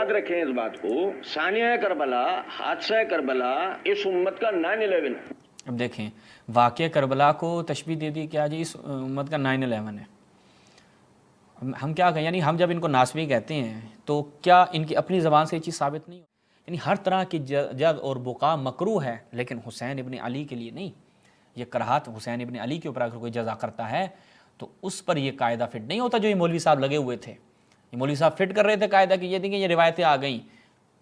یاد رکھیں اس بات کو، ثانیہ کربلا، حادثہ کربلا اس امت کا 9/11۔ اب دیکھیں واقعہ کربلا کو تشبیہ دے دی کہ آج اس امت کا 9/11 ہے۔ ہم کیا کہیں، یعنی ہم جب ان کو ناسبی کہتے ہیں تو کیا ان کی اپنی زبان سے یہ چیز ثابت نہیں ہو؟ یعنی ہر طرح کی جد اور بقا مکروہ ہے، لیکن حسین ابن علی کے لیے نہیں۔ یہ کراہت حسین ابن علی کے اوپر اگر کوئی جزا کرتا ہے تو اس پر یہ قاعدہ فٹ نہیں ہوتا جو یہ مولوی صاحب لگے ہوئے تھے۔ یہ مولوی صاحب فٹ کر رہے تھے قاعدہ کہ یہ دیکھیں یہ روایتیں آ گئیں،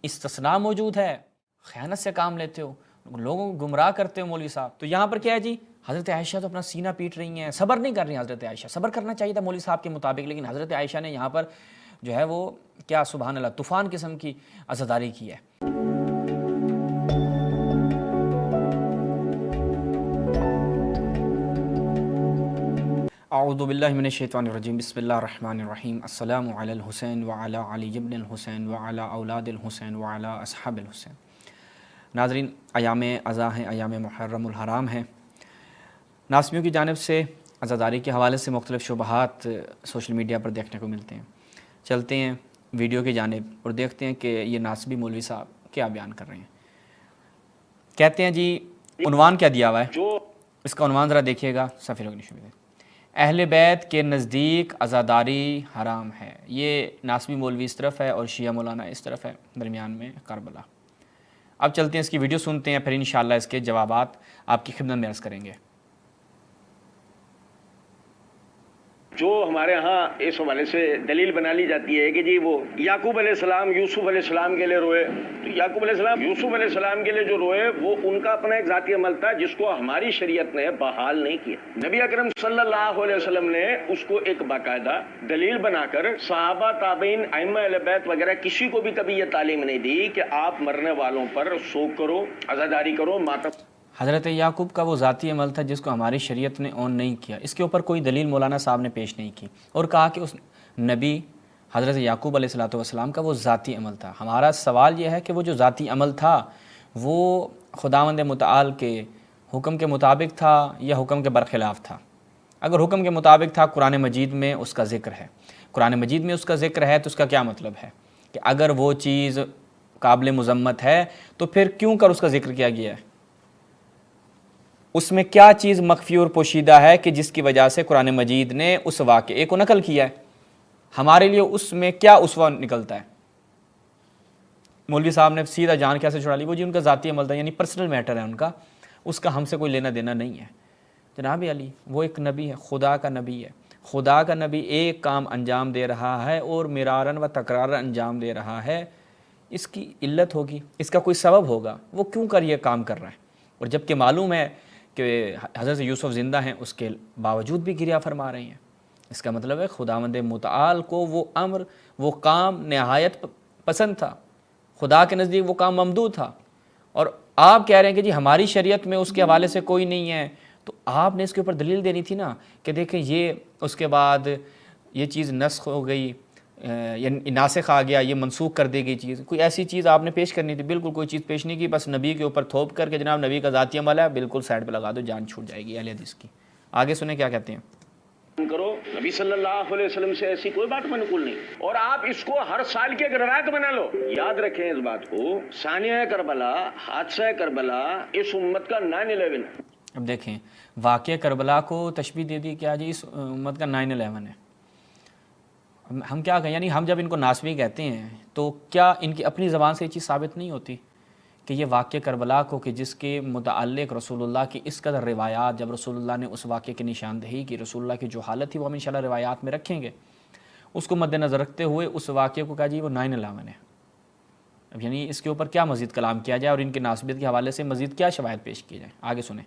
استثناء موجود ہے، خیانت سے کام لیتے ہو، لوگوں کو گمراہ کرتے ہو مولوی صاحب۔ تو یہاں پر کیا ہے جی، حضرت عائشہ تو اپنا سینہ پیٹ رہی ہیں، صبر نہیں کر رہی ہیں حضرت عائشہ۔ صبر کرنا چاہیے تھا مولوی صاحب کے مطابق، لیکن حضرت عائشہ نے یہاں پر جو ہے وہ کیا سبحان اللہ طوفان قسم کی عزاداری کی ہے۔ اعوذ باللہ من الشیطان الرجیم، بسم اللہ الرحمن الرحیم۔ السلام علی الحسین وعلی علی ابن الحسین وعلی اولاد الحسین وعلی اصحاب الحسین۔ ناظرین، ایام عزا ہیں، ایام محرم الحرام ہیں۔ ناسمیوں کی جانب سے عزاداری کے حوالے سے مختلف شبہات سوشل میڈیا پر دیکھنے کو ملتے ہیں۔ چلتے ہیں ویڈیو کی جانب اور دیکھتے ہیں کہ یہ ناسبی مولوی صاحب کیا بیان کر رہے ہیں۔ کہتے ہیں جی عنوان کیا دیا ہوا ہے، اس کا عنوان ذرا دیکھیے گا، صفحے لوگ نشو میں، اہل بیت کے نزدیک عزاداری حرام ہے۔ یہ ناسبی مولوی اس طرف ہے اور شیعہ مولانا اس طرف ہے، درمیان میں کربلا۔ اب چلتے ہیں اس کی ویڈیو سنتے ہیں، پھر انشاءاللہ اس کے جوابات آپ کی خدمت میں عرض کریں گے۔ جو ہمارے ہاں اس حوالے سے دلیل بنا لی جاتی ہے کہ جی وہ یعقوب علیہ السلام یوسف علیہ السلام کے لیے روئے، تو یعقوب علیہ السلام یوسف علیہ السلام کے لیے جو روئے وہ ان کا اپنا ایک ذاتی عمل تھا جس کو ہماری شریعت نے بحال نہیں کیا۔ نبی اکرم صلی اللہ علیہ وسلم نے اس کو ایک باقاعدہ دلیل بنا کر صحابہ، تابعین، ائمہ اہل بیت وغیرہ کسی کو بھی کبھی یہ تعلیم نہیں دی کہ آپ مرنے والوں پر سوگ کرو، عزاداری کرو، ماتم۔ حضرت یعقوب کا وہ ذاتی عمل تھا جس کو ہماری شریعت نے اون نہیں کیا، اس کے اوپر کوئی دلیل مولانا صاحب نے پیش نہیں کی، اور کہا کہ اس نبی حضرت یعقوب علیہ السلام کا وہ ذاتی عمل تھا۔ ہمارا سوال یہ ہے کہ وہ جو ذاتی عمل تھا وہ خداوند متعال کے حکم کے مطابق تھا یا حکم کے برخلاف تھا؟ اگر حکم کے مطابق تھا، قرآن مجید میں اس کا ذکر ہے، قرآن مجید میں اس کا ذکر ہے، تو اس کا کیا مطلب ہے کہ اگر وہ چیز قابل مذمت ہے تو پھر کیوں کر اس کا ذکر کیا گیا ہے؟ اس میں کیا چیز مخفی اور پوشیدہ ہے کہ جس کی وجہ سے قرآن مجید نے اس واقعے کو نقل کیا ہے؟ ہمارے لیے اس میں کیا اسوہ نکلتا ہے؟ مولوی صاحب نے سیدھا جان کیسے چھڑا لی، وہ جی ان کا ذاتی عمل تھا، یعنی پرسنل میٹر ہے ان کا، اس کا ہم سے کوئی لینا دینا نہیں ہے۔ جناب علی وہ ایک نبی ہے، خدا کا نبی ہے، خدا کا نبی ایک کام انجام دے رہا ہے اور مرارن و تکرارن انجام دے رہا ہے، اس کی علت ہوگی، اس کا کوئی سبب ہوگا، وہ کیوں کر یہ کام کر رہا ہے؟ اور جب کہ معلوم ہے کہ حضرت یوسف زندہ ہیں، اس کے باوجود بھی گریہ فرما رہے ہیں، اس کا مطلب ہے خداوند متعال کو وہ امر، وہ کام نہایت پسند تھا، خدا کے نزدیک وہ کام ممدوح تھا، اور آپ کہہ رہے ہیں کہ جی ہماری شریعت میں اس کے حوالے سے کوئی نہیں ہے، تو آپ نے اس کے اوپر دلیل دینی تھی نا کہ دیکھیں یہ اس کے بعد یہ چیز نسخ ہو گئی، یا ناسخ آ گیا، یہ منسوخ کر دی گئی چیز، کوئی ایسی چیز آپ نے پیش کرنی تھی۔ بالکل کوئی چیز پیش نہیں کی، بس نبی کے اوپر تھوپ کر کے جناب نبی کا ذاتی عمل ہے، بالکل سائڈ پہ لگا دو، جان چھوٹ جائے گی اہل حدیث کی۔ آگے سنیں کیا کہتے ہیں۔ کرو، نبی صلی اللہ علیہ وسلم سے ایسی کوئی بات منقول نہیں، اور آپ اس کو ہر سال کی ایک روایت بنا لو۔ یاد رکھیں اس بات کو، ثانیہ کربلا، حادثہ کربلا اس امت کا 9/11۔ اب دیکھیں واقعہ کربلا کو تشبیہ دے دی کہ آج اس امت کا 9/11 ہے۔ ہم کیا کہیں، یعنی ہم جب ان کو ناسبی کہتے ہیں تو کیا ان کی اپنی زبان سے یہ چیز ثابت نہیں ہوتی کہ یہ واقعہ کربلا کو، کہ جس کے متعلق رسول اللہ کی اس قدر روایات، جب رسول اللہ نے اس واقعے کی نشاندہی کی، رسول اللہ کی جو حالت تھی وہ ہم انشاءاللہ روایات میں رکھیں گے، اس کو مد نظر رکھتے ہوئے اس واقعے کو کہا جی وہ 9/11 ہے۔ اب یعنی اس کے اوپر کیا مزید کلام کیا جائے اور ان کی ناسبیت کے حوالے سے مزید کیا شواہد پیش کی جائیں؟ آگے سنیں۔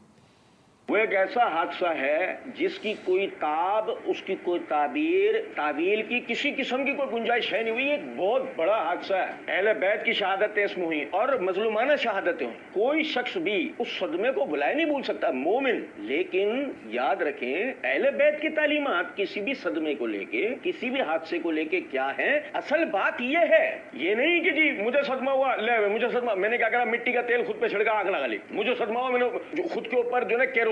وہ ایک ایسا حادثہ ہے جس کی کوئی تاب، اس کی کوئی تعبیر، تعویل کی کسی قسم کی کوئی گنجائش ہے نہیں ہوئی، ایک بہت بڑا حادثہ ہے۔ اہل بیت کی شہادتیں اس میں ہوئی اور مظلومانہ شہادتیں ہوئی، کوئی شخص بھی اس صدمے کو بلائے نہیں بھول سکتا مومن۔ لیکن یاد رکھیں اہل بیت کی تعلیمات کسی بھی صدمے کو لے کے، کسی بھی حادثے کو لے کے کیا ہے، اصل بات یہ ہے، یہ نہیں کہ جی مجھے صدمہ ہوا، لے مجھے صدمہ، میں نے کیا کرا، مٹی کا تیل خود پہ چھڑکا، آگ لگا لی، مجھے صدمہ ہوا، میں نے خود کے اوپر جو ہے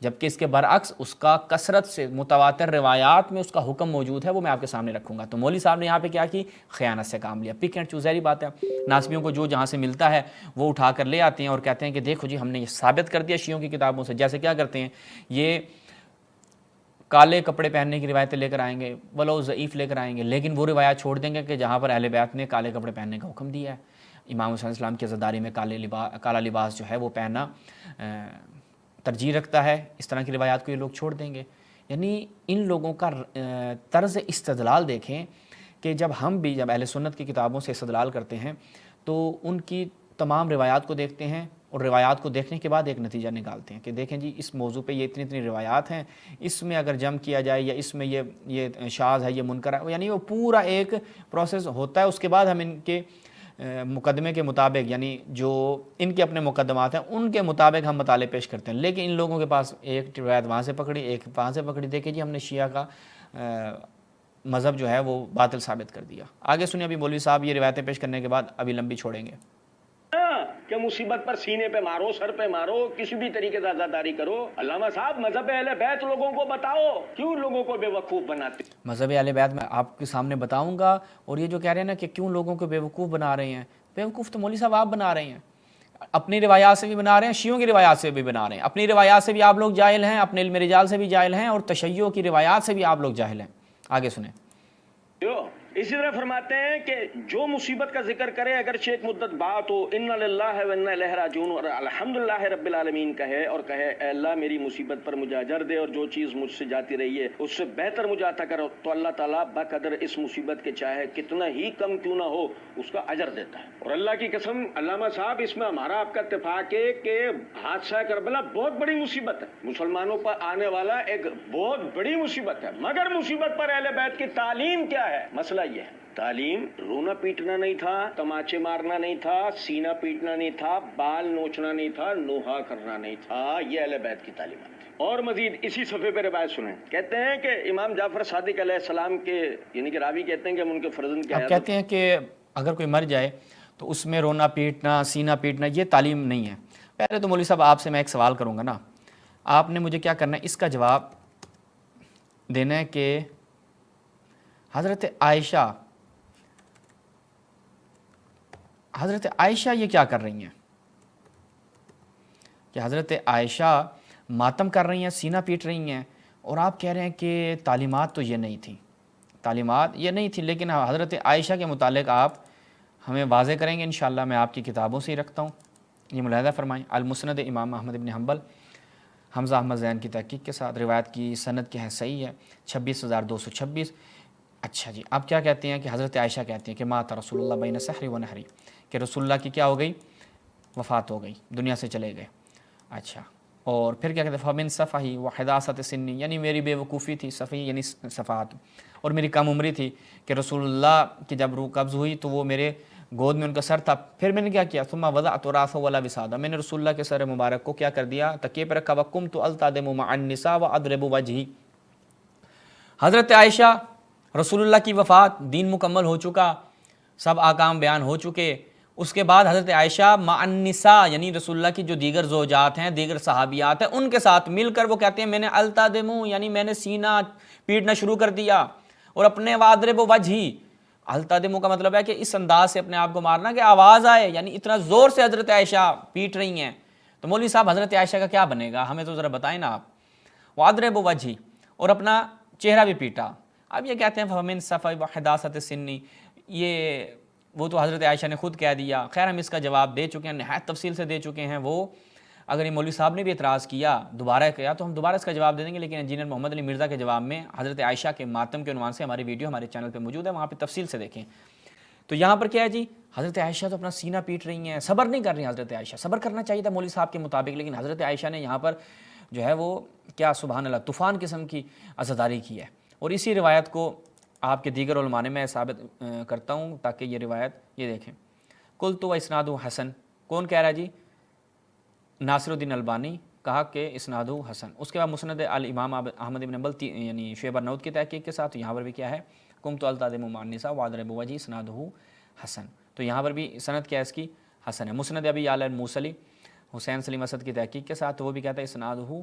جبکہ اس کے برعکس اس کا کثرت سے متواتر روایات میں اس کا حکم موجود ہے، وہ میں آپ کے سامنے رکھوں گا۔ تو مولوی صاحب نے یہاں پہ کیا کی؟ خیانت سے کام لیا، پک اینڈ چوز، ظاہری بات ہے ناسبیوں کو جو جہاں سے ملتا ہے وہ اٹھا کر لے آتے ہیں اور کہتے ہیں کہ دیکھو جی ہم نے یہ ثابت کر دیا شیعوں کی کتابوں سے۔ جیسے کیا کرتے ہیں، یہ کالے کپڑے پہننے کی روایتیں لے کر آئیں گے، ولو ضعیف لے کر آئیں گے، لیکن وہ روایات چھوڑ دیں گے کہ جہاں پر اہل بیت نے کالے کپڑے پہننے کا حکم دیا ہے۔ امام حسین علیہ السلام کی عزاداری میں کالا لباس جو ہے وہ پہننا ترجیح رکھتا ہے، اس طرح کی روایات کو یہ لوگ چھوڑ دیں گے۔ یعنی ان لوگوں کا طرز استدلال دیکھیں کہ جب اہل سنت کی کتابوں سے استدلال کرتے ہیں تو ان کی تمام روایات کو دیکھتے ہیں اور روایات کو دیکھنے کے بعد ایک نتیجہ نکالتے ہیں کہ دیکھیں جی اس موضوع پہ یہ اتنی روایات ہیں، اس میں اگر جم کیا جائے یا اس میں یہ شاذ ہے، یہ منکر ہے، یعنی وہ پورا ایک پروسیس ہوتا ہے۔ اس کے بعد ہم ان کے مقدمے کے مطابق، یعنی جو ان کے اپنے مقدمات ہیں ان کے مطابق ہم مطالعے پیش کرتے ہیں۔ لیکن ان لوگوں کے پاس ایک روایت وہاں سے پکڑی، ایک وہاں سے پکڑی، دیکھیں جی ہم نے شیعہ کا مذہب جو ہے وہ باطل ثابت کر دیا۔ آگے سنیں ابھی مولوی صاحب یہ روایتیں پیش کرنے کے بعد ابھی لمبی چھوڑیں گے کہ مصیبت پر سینے پہ مارو، سر پہ مارو، کسی بھی طریقے سے عزاداری کرو۔ علامہ صاحب مذہب اہل بیت لوگوں کو بتاؤ، کیوں لوگوں کو بے وقوف بناتے؟ مذہب اہل بیت میں آپ کے سامنے بتاؤں گا، اور یہ جو کہہ رہے ہیں نا کہ کیوں لوگوں کو بے وقوف بنا رہے ہیں، بے وقوف تو مولوی صاحب آپ بنا رہے ہیں، اپنی روایات سے بھی بنا رہے ہیں، شیعوں کی روایات سے بھی بنا رہے ہیں، اپنی روایات سے بھی آپ لوگ جاہل ہیں، اپنے علم رجال سے بھی جاہل ہیں، اور تشیع کی روایات سے بھی آپ لوگ جاہل ہیں۔ آگے سنیں۔ اسی طرح فرماتے ہیں کہ جو مصیبت کا ذکر کرے اگرچہ ایک مدت بات ہو، انا للہ و انا الیہ راجعون، اور الحمدللہ رب العالمین کہے، اور کہے اے اللہ میری مصیبت پر مجھے اجر دے، اور جو چیز مجھ سے جاتی رہی ہے اس سے بہتر مجھے عطا کرو، تو اللہ تعالیٰ بقدر اس مصیبت کے چاہے کتنا ہی کم کیوں نہ ہو اس کا اجر دیتا ہے۔ اور اللہ کی قسم علامہ صاحب اس میں ہمارا آپ کا اتفاق ہے کہ حادثہ کربلا بہت بڑی مصیبت ہے، مسلمانوں پر آنے والا ایک بہت بڑی مصیبت ہے، مگر مصیبت پر اہل بیت کی تعلیم کیا ہے؟ مسئلہ یہ ہے، تعلیم رونا پیٹنا نہیں تھا، تماچے مارنا نہیں تھا، سینہ پیٹنا نہیں تھا، بال نوچنا نہیں تھا، نوحہ کرنا نہیں تھا، یہ اہل بیت کی تعلیمات تھی۔ اور مزید اسی صفحے پہ روایت سنیں، کہتے ہیں کہ امام جعفر صادق علیہ السلام کے، یعنی کہ راوی کہتے ہیں کہ ہم ان کے فرزند کے، اب کہتے ہیں کہ اگر کوئی مر جائے تو اس میں رونا پیٹنا، سینہ پیٹنا یہ تعلیم نہیں ہے۔ پہلے تو مولوی صاحب آپ سے میں ایک سوال کروں گا نا، آپ نے مجھے کیا کرنا ہے، اس کا جواب دینا ہے کہ حضرت عائشہ یہ کیا کر رہی ہیں، کہ حضرت عائشہ ماتم کر رہی ہیں، سینہ پیٹ رہی ہیں، اور آپ کہہ رہے ہیں کہ تعلیمات تو یہ نہیں تھی، تعلیمات یہ نہیں تھی، لیکن حضرت عائشہ کے متعلق آپ ہمیں واضح کریں گے انشاءاللہ۔ میں آپ کی کتابوں سے ہی رکھتا ہوں، یہ ملاحظہ فرمائیں۔ المسند امام احمد بن حنبل، حمزہ احمد زین کی تحقیق کے ساتھ، روایت کی سند کے ہیں صحیح ہے 26,226۔ اچھا جی، آپ کیا کہتے ہیں کہ حضرت عائشہ کہتی ہیں کہ مات رسول اللہ بین سحر و نحری، کہ رسول اللہ کی کیا ہو گئی؟ وفات ہو گئی، دنیا سے چلے گئے۔ اچھا، اور پھر کیا کہتے ہیں فمن صفحی و حداثت سنی، یعنی میری بے وقوفی تھی، صفحی یعنی صفات، اور میری کم عمری تھی کہ رسول اللہ کی جب روح قبض ہوئی تو وہ میرے گود میں ان کا سر تھا، پھر میں نے کیا کیا، ثم وضعت راسہ ولا وسادہ، میں نے رسول اللہ کے سر مبارک کو کیا کر دیا، تکیے پر رکھا، وقمت التدم مع النساء واضرب وجہی۔ حضرت عائشہ، رسول اللہ کی وفات، دین مکمل ہو چکا، سب احکام بیان ہو چکے، اس کے بعد حضرت عائشہ مع النساء یعنی رسول اللہ کی جو دیگر زوجات ہیں، دیگر صحابیات ہیں، ان کے ساتھ مل کر وہ کہتے ہیں میں نے التدم یعنی میں نے سینہ پیٹنا شروع کر دیا، اور اپنے واضرب وجہی، التدم کا مطلب ہے کہ اس انداز سے اپنے آپ کو مارنا کہ آواز آئے، یعنی اتنا زور سے حضرت عائشہ پیٹ رہی ہیں۔ تو مولوی صاحب حضرت عائشہ کا کیا بنے گا، ہمیں تو ذرا بتائیں نا آپ۔ واضرب وجہی، اور اپنا چہرہ بھی پیٹا۔ اب یہ کہتے ہیں فمن صفحی و حداثت سنی، یہ وہ تو حضرت عائشہ نے خود کہہ دیا، خیر ہم اس کا جواب دے چکے ہیں، نہایت تفصیل سے دے چکے ہیں۔ وہ اگر یہ مولوی صاحب نے بھی اعتراض کیا دوبارہ کیا تو ہم دوبارہ اس کا جواب دے دیں گے، لیکن انجینئر محمد علی مرزا کے جواب میں حضرت عائشہ کے ماتم کے عنوان سے ہماری ویڈیو ہمارے چینل پہ موجود ہے، وہاں پہ تفصیل سے دیکھیں۔ تو یہاں پر کیا ہے جی، حضرت عائشہ تو اپنا سینہ پیٹ رہی ہیں، صبر نہیں کر رہی ہیں حضرت عائشہ، صبر کرنا چاہیے تھا مولوی صاحب کے مطابق، لیکن حضرت عائشہ نے یہاں پر جو ہے وہ کیا سبحان اللہ طوفان قسم کی عزاداری کی ہے۔ اور اسی روایت کو آپ کے دیگر علماء نے میں ثابت کرتا ہوں تاکہ یہ روایت یہ دیکھیں۔ قلت و اسناد حسن، کون کہہ رہا ہے جی؟ ناصر الدین البانی، کہا کہ اسناد حسن۔ اس کے بعد مسند الامام احمد بن حنبل یعنی شعیب ارناؤت کی تحقیق کے ساتھ، یہاں پر بھی کیا ہے قمت التدم مع النساء واضرب وجہی اسنادہ حسن، تو یہاں پر بھی سند کیا ہے اس کی؟ حسن ہے۔ مسند ابی یعلا الموصلی حسین سلیم اسد کی تحقیق کے ساتھ، تو وہ بھی کہتا ہے اسنادہ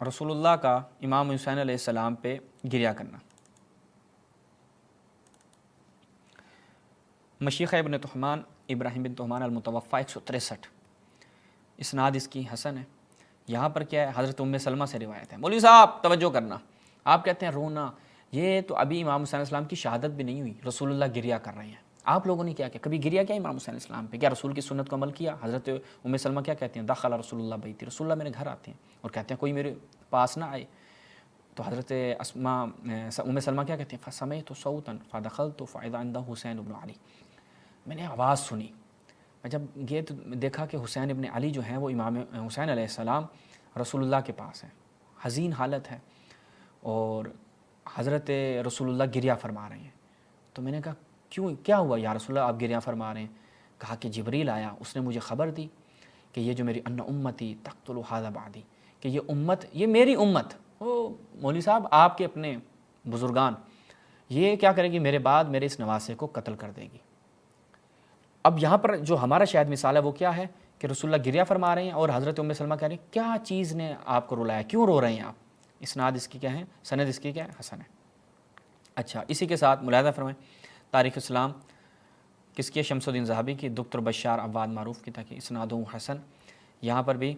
رسول اللہ کا امام حسین علیہ السلام پہ گریہ کرنا۔ مشیخہ ابن تہمان ابراہیم بن تہمان المتوفہ 163، اسناد اس کی حسن ہے۔ یہاں پر کیا ہے، حضرت ام سلمہ سے روایت ہے۔ مولوی صاحب توجہ کرنا، آپ کہتے ہیں رونا، یہ تو ابھی امام حسین علیہ السلام کی شہادت بھی نہیں ہوئی، رسول اللہ گریہ کر رہے ہیں۔ آپ لوگوں نے کیا کیا، کبھی گریہ کیا امام حسین علیہ السلام پہ؟ کیا رسول کی سنت کو عمل کیا؟ حضرت ام سلمہ کیا کہتے ہیں، دخل رسول اللہ بیتی، رسول اللہ میرے گھر آتے ہیں اور کہتے ہیں کوئی میرے پاس نہ آئے۔ تو حضرت ام سلمہ کیا کہتے ہیں، فسمعت صوتا فدخلت فاذا عنده حسین ابن علی، میں نے آواز سنی، میں جب گئے تو دیکھا کہ حسین ابن علی جو ہیں وہ امام حسین علیہ السلام رسول اللہ کے پاس ہیں، حزین حالت ہے اور حضرت رسول اللہ گریہ فرما رہے ہیں۔ تو میں نے کہا کیوں، کیا ہوا یا رسول اللہ آپ گریہ فرما رہے ہیں؟ کہا کہ جبریل آیا، اس نے مجھے خبر دی کہ یہ جو میری ان امتی تقتل ھذا بعدی، کہ یہ امت، یہ میری امت، او مولوی صاحب آپ کے اپنے بزرگان، یہ کیا کرے گی میرے بعد میرے اس نواسے کو قتل کر دے گی۔ اب یہاں پر جو ہمارا شاید مثال ہے وہ کیا ہے کہ رسول اللہ گریہ فرما رہے ہیں اور حضرت ام سلمہ کہہ رہی ہیں کیا چیز نے آپ کو رلایا، کیوں رو رہے ہیں آپ؟ اسناد اس کی کیا ہے، سند اس کی کیا ہے، حسن ہے۔ اچھا، اسی کے ساتھ ملاحظہ فرمائیں، تاریخ اسلام کس کی، شمس الدین ذہبی کی، دکتور بشار عواد معروف کی تاکہ اسناد حسن، یہاں پر بھی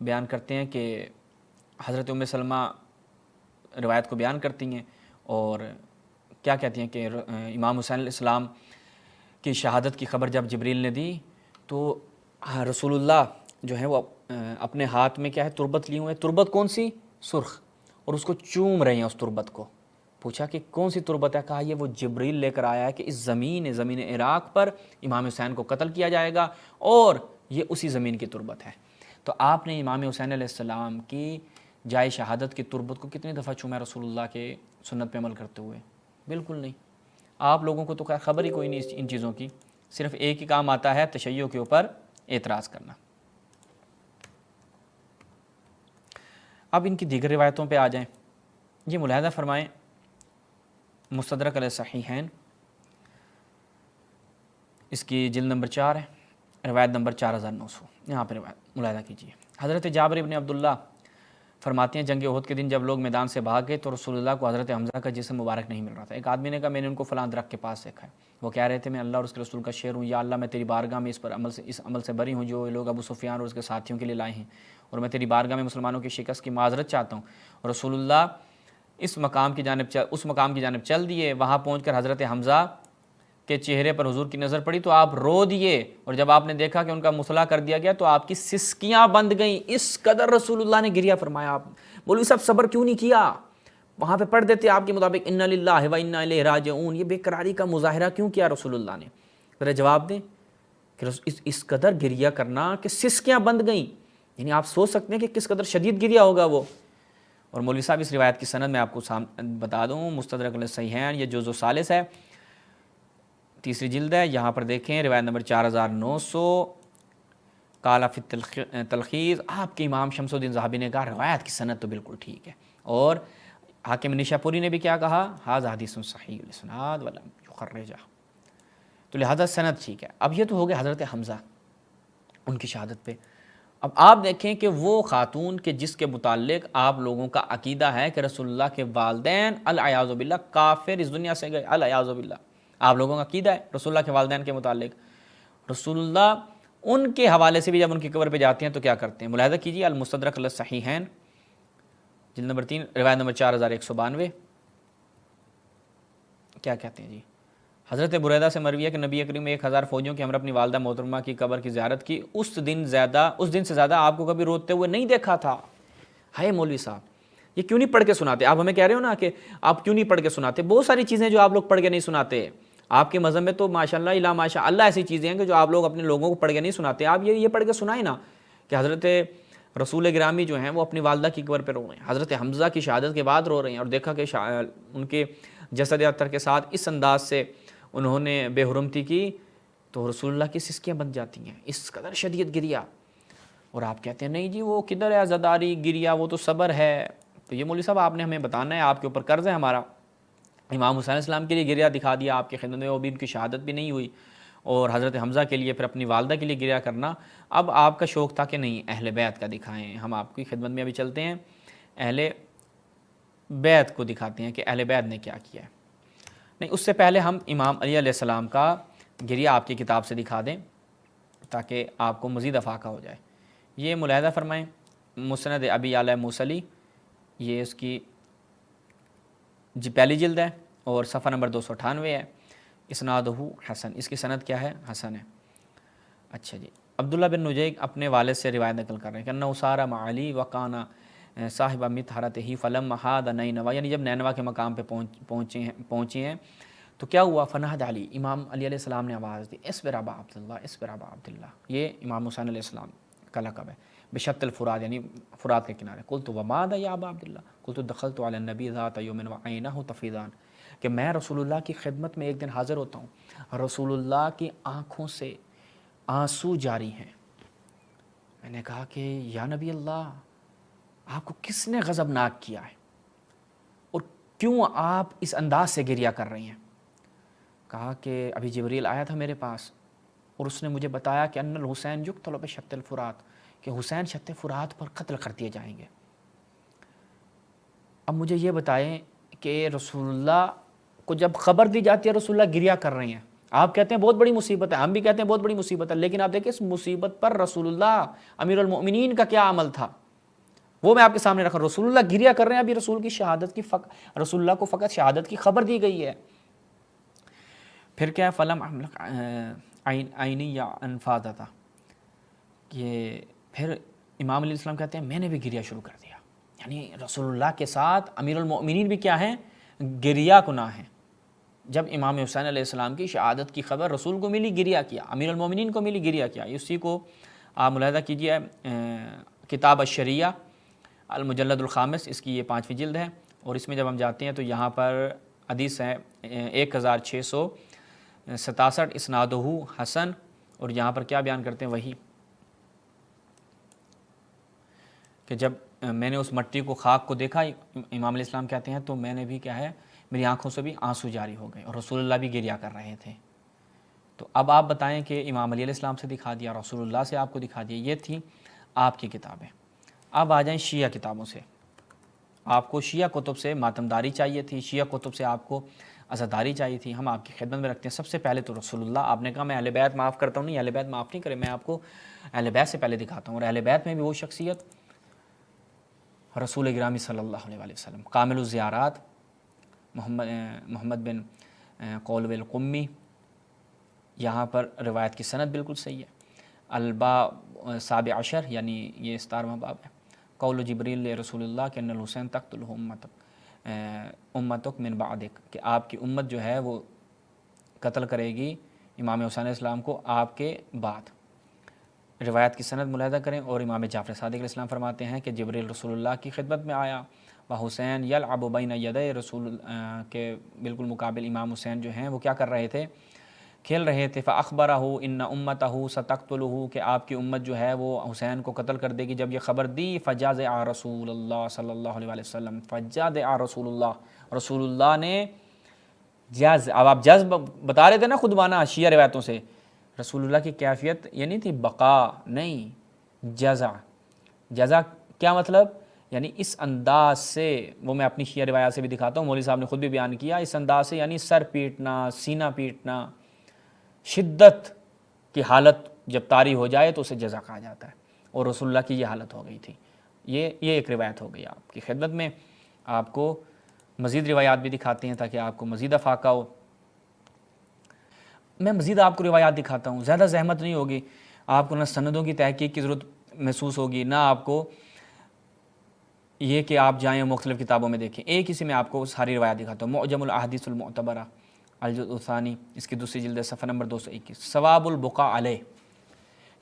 بیان کرتے ہیں کہ حضرت ام سلمہ روایت کو بیان کرتی ہیں اور کیا کہتی ہیں کہ امام حسین علیہ السلام کی شہادت کی خبر جب جبریل نے دی تو رسول اللہ جو ہے وہ اپنے ہاتھ میں کیا ہے، تربت لیے ہوئے، تربت کون سی، سرخ، اور اس کو چوم رہے ہیں اس تربت کو۔ پوچھا کہ کون سی تربت ہے، کہا یہ وہ جبریل لے کر آیا ہے کہ اس زمین عراق پر امام حسین کو قتل کیا جائے گا اور یہ اسی زمین کی تربت ہے۔ تو آپ نے امام حسین علیہ السلام کی جائے شہادت کی تربت کو کتنی دفعہ چوما رسول اللہ کے سنت پہ عمل کرتے ہوئے؟ بالکل نہیں۔ آپ لوگوں کو تو خبر ہی کوئی نہیں ان چیزوں کی، صرف ایک ہی کام آتا ہے، تشیع کے اوپر اعتراض کرنا۔ اب ان کی دیگر روایتوں پہ آ جائیں، یہ ملاحظہ فرمائیں، مستدرک علی صحیحین اس کی جلد نمبر 4 ہے، روایت نمبر 4900، یہاں پہ روایت ملاحظہ کیجیے۔ حضرت جابر ابن عبداللہ فرماتے ہیں جنگ احد کے دن جب لوگ میدان سے بھاگ گئے تو رسول اللہ کو حضرت حمزہ کا جسم مبارک نہیں مل رہا تھا۔ ایک آدمی نے کہا میں نے ان کو فلاں درخت کے پاس دیکھا ہے، وہ کہہ رہے تھے میں اللہ اور اس کے رسول کا شعر ہوں، یا اللہ میں تیری بارگاہ میں اس عمل سے بری ہوں جو لوگ ابو سفیان اور اس کے ساتھیوں کے لیے لائے ہیں، اور میں تیری بارگاہ میں مسلمانوں کی شکست کی معذرت چاہتا ہوں۔ اور رسول اللہ اس مقام کی جانب چل دیے، وہاں پہنچ کر حضرت حمزہ کے چہرے پر حضور کی نظر پڑی تو آپ رو دیے، اور جب آپ نے دیکھا کہ ان کا مصلح کر دیا گیا تو آپ کی سسکیاں بند گئیں، اس قدر رسول اللہ نے گریہ فرمایا۔ آپ مولوی صاحب صبر کیوں نہیں کیا؟ وہاں پہ پڑھ دیتے آپ کے مطابق انا للہ و انا الیہ راجعون، یہ بے قراری کا مظاہرہ کیوں کیا رسول اللہ نے؟ ذرا جواب دیں کہ اس قدر گریہ کرنا کہ سسکیاں بند گئیں، یعنی آپ سوچ سکتے ہیں کہ کس قدر شدید گریہ ہوگا وہ۔ اور مولوی صاحب اس روایت کی سند میں آپ کو بتا دوں، مستدرک علی الصحیحین، یہ جزء ثالث ہے، 3 جلد ہے، یہاں پر دیکھیں روایت نمبر 4900، قال فی تلخیص، آپ کے امام شمس الدین ذہبی نے کہا روایت کی سند تو بالکل ٹھیک ہے، اور حاکم نیشاپوری نے بھی کیا کہا، ھذا حدیث صحیح الاسناد ولم یخرجہ، تو لہذا سند ٹھیک ہے۔ اب یہ تو ہو گیا حضرت حمزہ ان کی شہادت پہ۔ اب آپ دیکھیں کہ وہ خاتون کے جس کے متعلق آپ لوگوں کا عقیدہ ہے کہ رسول اللہ کے والدین العیاذ باللہ کافر اس دنیا سے گئے، العیاذ باللہ، آپ لوگوں کا عقیدہ ہے رسول اللہ کے والدین کے متعلق، رسول اللہ ان کے حوالے سے بھی جب ان کی قبر پہ جاتے ہیں تو کیا کرتے ہیں؟ ملاحظہ کیجیے، المستدرک علی الصحیحین جلد نمبر 3 روایت نمبر 4192، کیا کہتے ہیں جی؟ حضرت بریدہ سے مروی ہے کہ نبی کریم 1000 فوجیوں کی ہم نے اپنی والدہ محترمہ کی قبر کی زیارت کی، اس دن سے زیادہ آپ کو کبھی روتے ہوئے نہیں دیکھا تھا۔ ہے مولوی صاحب یہ کیوں نہیں پڑھ کے سناتے؟ آپ ہمیں کہہ رہے ہو نا کہ آپ کیوں نہیں پڑھ کے سناتے، بہت ساری چیزیں جو آپ لوگ پڑھ کے نہیں سناتے، آپ کے مذہب میں تو ماشاءاللہ الا ماشاء اللہ ایسی چیزیں ہیں کہ جو آپ لوگ اپنے لوگوں کو پڑھ کے نہیں سناتے۔ آپ یہ پڑھ کے سنائیں نا کہ حضرت رسول گرامی جو ہیں وہ اپنی والدہ کی قبر پہ رو رہے ہیں، حضرت حمزہ کی شہادت کے بعد رو رہے ہیں، اور دیکھا کہ ان کے جسد اطہر کے ساتھ اس انداز سے انہوں نے بے حرمتی کی تو رسول اللہ کی سسکیاں بن جاتی ہیں، اس قدر شدید گریہ، اور آپ کہتے ہیں نہیں جی وہ کدھر ہے عزاداری گریہ، وہ تو صبر ہے۔ تو یہ مولوی صاحب آپ نے ہمیں بتانا ہے، آپ کے اوپر قرض ہے ہمارا۔ امام حسین علیہ السلام کے لیے گریہ دکھا دیا آپ کی خدمت میں، وہ بھی ان کی شہادت بھی نہیں ہوئی، اور حضرت حمزہ کے لیے پھر اپنی والدہ کے لیے گریا کرنا، اب آپ کا شوق تھا کہ نہیں اہل بیت کا دکھائیں، ہم آپ کی خدمت میں ابھی چلتے ہیں، اہل بیت کو دکھاتے ہیں کہ اہل بیت نے کیا کیا ہے۔ نہیں، اس سے پہلے ہم امام علی علیہ السلام کا گریا آپ کی کتاب سے دکھا دیں تاکہ آپ کو مزید افاقہ ہو جائے۔ یہ ملاحظہ فرمائیں، مسند ابی یعلا موصلی، یہ اس کی پہلی جلد ہے اور صفحہ نمبر 298 ہے۔ اسنادہ حسن، اس کی سند کیا ہے؟ حسن ہے۔ اچھا جی، عبداللہ بن نجیک اپنے والد سے روایت نقل کر رہے ہیں کہ انہ سارا مع علی وکانا صاحب مطہرتہ فلم محاد نینوا، یعنی جب نینوا کے مقام پہ پہنچے ہیں تو کیا ہوا؟ فنہد علی، امام علی علیہ السلام نے آواز دی، اصبر ابا عبداللہ، اصبر ابا عبداللہ، یہ امام حسین علیہ السلام کا لقب ہے، بشط الفرات، یعنی فرات کے کنارے۔ قلت وماذا یا ابا عبداللہ، قلت دخلت علی النبی ذات یوم وعینہ تفیضان، کہ میں رسول اللہ کی خدمت میں ایک دن حاضر ہوتا ہوں، رسول اللہ کی آنکھوں سے آنسو جاری ہیں۔ میں نے کہا کہ یا نبی اللہ، آپ کو کس نے غضبناک کیا ہے اور کیوں آپ اس انداز سے گریہ کر رہی ہیں؟ کہا کہ ابھی جبریل آیا تھا میرے پاس اور اس نے مجھے بتایا کہ ان الحسین یقتل بشط الفرات، کہ حسین شط فرات پر قتل کر دیے جائیں گے۔ اب مجھے یہ بتائیں کہ رسول اللہ کو جب خبر دی جاتی ہے رسول اللہ گریہ کر رہی ہیں، آپ کہتے ہیں بہت بڑی مصیبت ہے، ہم بھی کہتے ہیں بہت بڑی مصیبت ہے، لیکن آپ دیکھیں اس مصیبت پر رسول اللہ امیر المؤمنین کا کیا عمل تھا، وہ میں آپ کے سامنے رکھا۔ رسول اللہ گریہ کر رہے ہیں، ابھی رسول کی شہادت کی رسول اللہ کو فقط شہادت کی خبر دی گئی ہے۔ پھر کیا ہے؟ فلم عینی یا انفاذتا، یہ پھر امام علیہ السلام کہتے ہیں میں نے بھی گریہ شروع کر دیا، یعنی رسول اللہ کے ساتھ امیر المؤمنین بھی کیا ہیں؟ گریہ کناں ہیں۔ جب امام حسین علیہ السلام کی شہادت کی خبر رسول کو ملی، گریہ کیا، امیر المؤمنین کو ملی، گریہ کیا۔ اسی کو آپ ملاحظہ کیجیے، کتاب الشریعہ المجلد الخامس، اس کی یہ 5ویں جلد ہے، اور اس میں جب ہم جاتے ہیں تو یہاں پر حدیث ہے 1667، اسنادہ حسن، اور یہاں پر کیا بیان کرتے ہیں؟ وہی کہ جب میں نے اس مٹی کو، خاک کو دیکھا، امام علیہ السلام کہتے ہیں تو میں نے بھی کیا ہے، میری آنکھوں سے بھی آنسو جاری ہو گئے، اور رسول اللہ بھی گریہ کر رہے تھے۔ تو اب آپ بتائیں کہ امام علی علیہ السلام سے دکھا دیا، رسول اللہ سے آپ کو دکھا دیا، یہ تھی آپ کی کتابیں۔ اب آ جائیں شیعہ کتابوں سے۔ آپ کو شیعہ کتب سے ماتمداری چاہیے تھی، شیعہ کتب سے آپ کو عزاداری چاہیے تھی، ہم آپ کی خدمت میں رکھتے ہیں۔ سب سے پہلے تو رسول اللہ، آپ نے کہا میں اہل بیت معاف کرتا ہوں، نہیں اہل بیت معاف نہیں کرے، میں آپ کو اہل بیت سے پہلے دکھاتا ہوں، اور اہل بیت میں بھی وہ شخصیت رسول گرامی صلی اللہ علیہ وسلم، کامل الزیارات محمد بن قولو القمی، یہاں پر روایت کی سند بالکل صحیح ہے۔ الباب 17 یعنی یہ 17واں باب ہے۔ قول جبریل رسول اللہ کہ ان الحسین تقتلہ امتک من بعدک، کہ آپ کی امت جو ہے وہ قتل کرے گی امام حسین علیہ السلام کو آپ کے بعد۔ روایت کی سند ملاحظہ کریں، اور امام جعفر صادق علیہ السلام فرماتے ہیں کہ جبریل رسول اللہ کی خدمت میں آیا، وہ حسین یلعب بین یدی رسول کے بالکل مقابل امام حسین جو ہیں وہ کیا کر رہے تھے؟ کھیل رہے تھے۔ فاخبرہ ان امتہ ستقتلہ، کہ آپ کی امت جو ہے وہ حسین کو قتل کر دے گی۔ جب یہ خبر دی فجازع رسول اللہ صلی اللہ علیہ وسلم، فجازع رسول اللہ، رسول اللہ نے اب آپ جذب بتا رہے تھے نا خود بانا شیعہ روایتوں سے، رسول اللہ کی کیفیت یہ نہیں تھی بقا، نہیں، جزا کیا مطلب؟ یعنی اس انداز سے، وہ میں اپنی شیعہ روایات سے بھی دکھاتا ہوں، مولوی صاحب نے خود بھی بیان کیا، اس انداز سے یعنی سر پیٹنا، سینہ پیٹنا، شدت کی حالت جب طاری ہو جائے تو اسے جزا کہا جاتا ہے، اور رسول اللہ کی یہ حالت ہو گئی تھی۔ یہ ایک روایت ہو گئی آپ کی خدمت میں، آپ کو مزید روایات بھی دکھاتے ہیں تاکہ آپ کو مزید افاقہ ہو۔ میں مزید آپ کو روایات دکھاتا ہوں، زیادہ زحمت نہیں ہوگی، آپ کو نہ سندوں کی تحقیق کی ضرورت محسوس ہوگی، نہ آپ کو یہ کہ آپ جائیں مختلف کتابوں میں دیکھیں، ایک اسی میں آپ کو ساری روایات دکھاتا ہوں۔ معجم الاحادیث المعتبرہ الجزء الثانی، اس کی دوسری جلد، صفحہ نمبر 221، ثواب البقاء علیہ،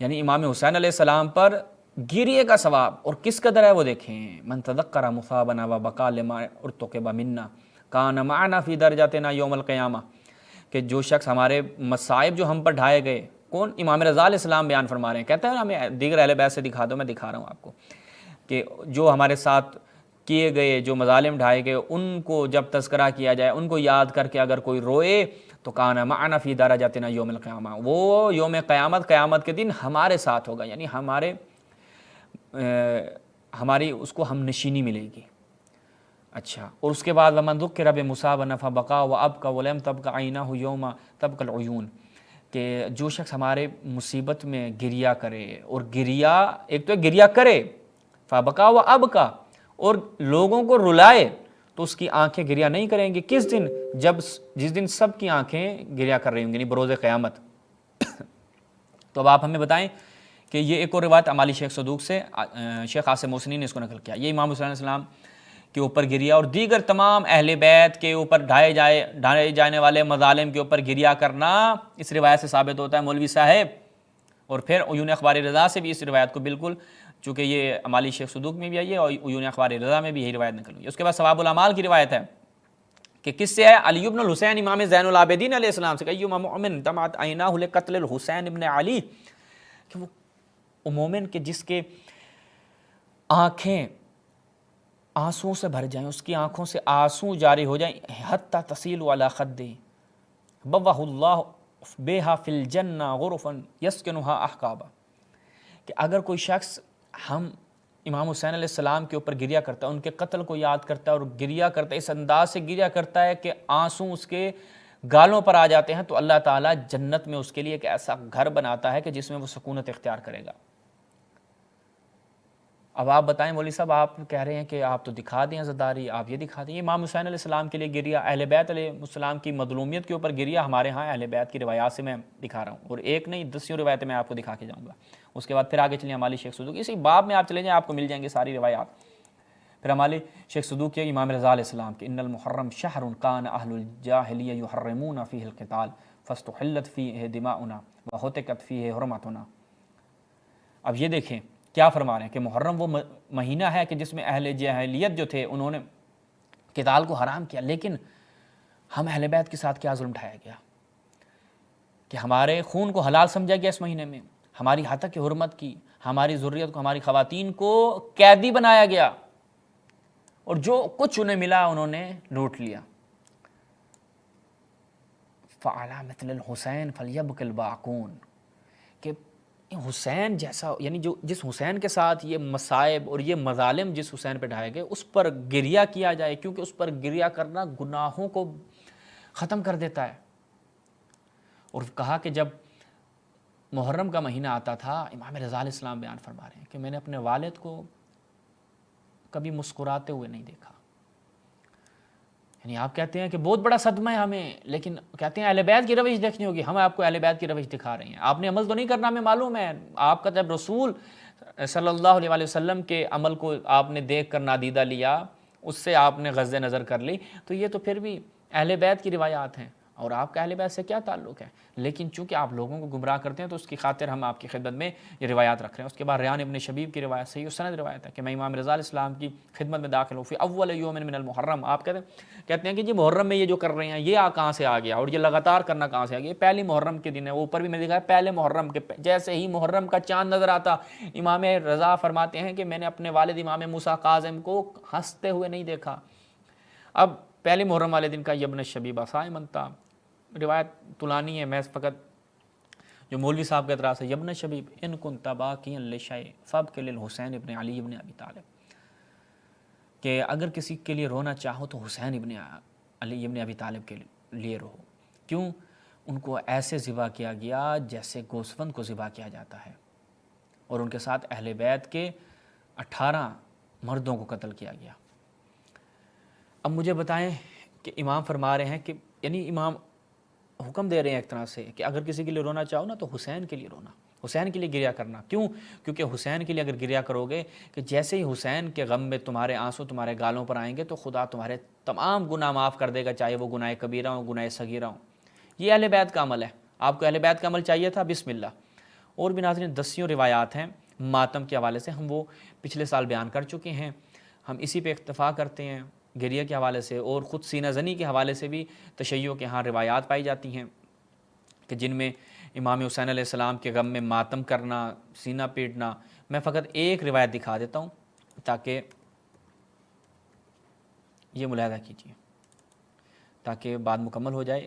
یعنی امام حسین علیہ السلام پر گریے کا ثواب اور کس قدر ہے وہ دیکھیں۔ من تذکر مصابنا وبقى لما ارتقب منا کان معنا فی درجاتنا یوم القیامہ، کہ جو شخص ہمارے مصائب جو ہم پر ڈھائے گئے، کون؟ امام رضا علیہ السلام بیان فرما رہے ہیں، کہتے ہیں ہمیں دیگر اہل بیت سے دکھا دو، میں دکھا رہا ہوں آپ کو، کہ جو ہمارے ساتھ کیے گئے جو مظالم ڈھائے گئے ان کو جب تذکرہ کیا جائے، ان کو یاد کر کے اگر کوئی روئے تو کانا معنا فی درجاتنا یوم القیامہ، وہ یوم قیامت کے دن ہمارے ساتھ ہوگا، یعنی ہماری اس کو ہم نشینی ملے گی۔ اچھا، اور اس کے بعد ومن ذکر بمصاب نفع بقا و ابقى ولم تبقى عینہ یوم تبقى العیون، کہ جو شخص ہمارے مصیبت میں گریا کرے، اور گریا ایک تو گریا کرے فبقا و ابقى، اور لوگوں کو رلائے، تو اس کی آنکھیں گریا نہیں کریں گی۔ کس دن؟ جس دن سب کی آنکھیں گریا کر رہی ہوں گی، یعنی بروز قیامت۔ تو اب آپ ہمیں بتائیں کہ یہ ایک اور روایت امالی شیخ صدوق سے شیخ عاصم محسنی نے اس کو نقل کیا، یہ امام حسین علیہ السلام کے اوپر گریا اور دیگر تمام اہل بیت کے اوپر ڈھائے جانے والے مظالم کے اوپر گریا کرنا اس روایت سے ثابت ہوتا ہے مولوی صاحب۔ اور پھر عیون اخبار رضا سے بھی اس روایت کو بالکل، چونکہ یہ امالی شیخ صدوق میں بھی آئی ہے اور عیون اخبار رضا میں بھی یہی روایت نقل ہوئی ہے۔ اس کے بعد ثواب الاعمال کی روایت ہے کہ کس سے ہے؟ علی بن الحسین امام زین العابدین علیہ السلام سے، کہ ایما مؤمن دمعت عیناہ لقتل الحسین ابن علی، کہ وہ مومن کہ جس کے آنکھیں آنسوں سے بھر جائیں، اس کی آنکھوں سے آنسوں جاری ہو جائیں، حتی تصیل علی خدہ بوہ اللہ بہا فی الجنہ غرفا یسکنہا احقابا، کہ اگر کوئی شخص ہم امام حسین علیہ السلام کے اوپر گریا کرتا ہے، ان کے قتل کو یاد کرتا ہے اور گریا کرتا ہے، اس انداز سے گریا کرتا ہے کہ آنسوں اس کے گالوں پر آ جاتے ہیں، تو اللہ تعالیٰ جنت میں اس کے لیے ایک ایسا گھر بناتا ہے کہ جس میں وہ سکونت اختیار کرے گا۔ اب آپ بتائیں مولوی صاحب، آپ کہہ رہے ہیں کہ آپ تو دکھا دیں عزاداری، آپ یہ دکھا دیں، یہ امام حسین علیہ السلام کے لیے گریا، اہل بیت علیہ السلام کی مظلومیت کے اوپر گریا ہمارے ہاں اہل بیت کی روایات سے میں دکھا رہا ہوں، اور ایک نہیں 10 روایتیں میں آپ کو دکھا کے جاؤں گا۔ اس کے بعد پھر آگے چلیں امالی شیخ صدوق، اسی باب میں آپ چلے جائیں آپ کو مل جائیں گے ساری روایات۔ پھر امالی شیخ صدوق کے امام رضا علیہ السلام کے ان المحرم شہر کان اہل الجاہلیہ یحرمون فیہ القتال فاستحلت فیہ دماؤنا وہتکت فیہ حرمتنا۔ اب یہ دیکھیں کیا فرما رہے ہیں کہ محرم وہ مہینہ ہے کہ جس میں اہل جاہلیت جو تھے انہوں نے قتال کو حرام کیا، لیکن ہم اہل بیت کے ساتھ کیا ظلم ڈھایا گیا کہ ہمارے خون کو حلال سمجھا گیا اس مہینے میں، ہماری ہتک کی حرمت کی، ہماری ذریت کو، ہماری خواتین کو قیدی بنایا گیا، اور جو کچھ انہیں ملا انہوں نے لوٹ لیا۔ فعلی مثل الحسین فلیبک الباقون، کہ حسین جیسا، یعنی جس حسین کے ساتھ یہ مصائب اور یہ مظالم جس حسین پہ ڈھائے گئے اس پر گریا کیا جائے، کیونکہ اس پر گریا کرنا گناہوں کو ختم کر دیتا ہے۔ اور کہا کہ جب محرم کا مہینہ آتا تھا، امام رضا علیہ السلام بیان فرما رہے ہیں کہ میں نے اپنے والد کو کبھی مسکراتے ہوئے نہیں دیکھا، یعنی آپ کہتے ہیں کہ بہت بڑا صدمہ ہے ہمیں، لیکن کہتے ہیں اہل بیت کی روش دیکھنی ہوگی، ہم آپ کو اہل بیت کی روش دکھا رہے ہیں، آپ نے عمل تو نہیں کرنا، ہمیں معلوم ہے، آپ کا جب رسول صلی اللہ علیہ وسلم کے عمل کو آپ نے دیکھ کر نادیدہ لیا، اس سے آپ نے غض نظر کر لی، تو یہ تو پھر بھی اہل بیت کی روایات ہیں، اور آپ کا اہل بیت سے کیا تعلق ہے؟ لیکن چونکہ آپ لوگوں کو گمراہ کرتے ہیں تو اس کی خاطر ہم آپ کی خدمت میں یہ روایات رکھ رہے ہیں۔ اس کے بعد ریان ابن شبیب کی روایت صحیح و سند روایت ہے کہ میں امام رضا علیہ السلام کی خدمت میں داخل ہوں فی اول یوم من المحرم، آپ کہتے ہیں کہ جی محرم میں یہ جو کر رہے ہیں یہ کہاں سے آ گیا، اور یہ لگاتار کرنا کہاں سے آ گیا؟ پہلی محرم کے دن ہے، اوپر بھی میں نے دیکھا ہے پہلے محرم کے جیسے ہی محرم کا چاند نظر آتا، امام رضا فرماتے ہیں کہ میں نے اپنے والد امام موسیٰ کاظم کو ہنستے ہوئے نہیں دیکھا۔ اب پہلے محرم والے دن کا ابن شبیبہ صائمن تھا، روایت طولانی ہے، میں فقط جو مولوی صاحب کا اعتراض ہے، ابن شبیب ان کنت باقیا لشیء فابکی للحسین ابن علی ابن ابی طالب، کہ اگر کسی کے لیے رونا چاہو تو حسین ابن علی ابن ابی طالب کے لیے رہو، کیوں؟ ان کو ایسے ذبح کیا گیا جیسے گوسفند کو ذبح کیا جاتا ہے، اور ان کے ساتھ اہل بیت کے 18 مردوں کو قتل کیا گیا۔ اب مجھے بتائیں کہ امام فرما رہے ہیں کہ یعنی امام حکم دے رہے ہیں ایک طرح سے کہ اگر کسی کے لیے رونا چاہو نا تو حسین کے لیے رونا، حسین کے لیے گریا کرنا، کیوں؟ کیونکہ حسین کے لیے اگر گریا کرو گے کہ جیسے ہی حسین کے غم میں تمہارے آنسو تمہارے گالوں پر آئیں گے تو خدا تمہارے تمام گناہ معاف کر دے گا، چاہے وہ گناہ کبیرہ ہوں گناہ صغیرہ ہوں۔ یہ اہل بیت کا عمل ہے، آپ کو اہل بیت کا عمل چاہیے تھا، بسم اللہ۔ اور بھی ناظرین 10 روایات ہیں ماتم کے حوالے سے، ہم وہ پچھلے سال بیان کر چکے ہیں، ہم اسی پہ اکتفا کرتے ہیں گریہ کے حوالے سے، اور خود سینہ زنی کے حوالے سے بھی تشیع کے ہاں روایات پائی جاتی ہیں کہ جن میں امام حسین علیہ السلام کے غم میں ماتم کرنا، سینہ پیٹنا۔ میں فقط ایک روایت دکھا دیتا ہوں تاکہ یہ ملاحظہ کیجیے، تاکہ بات مکمل ہو جائے۔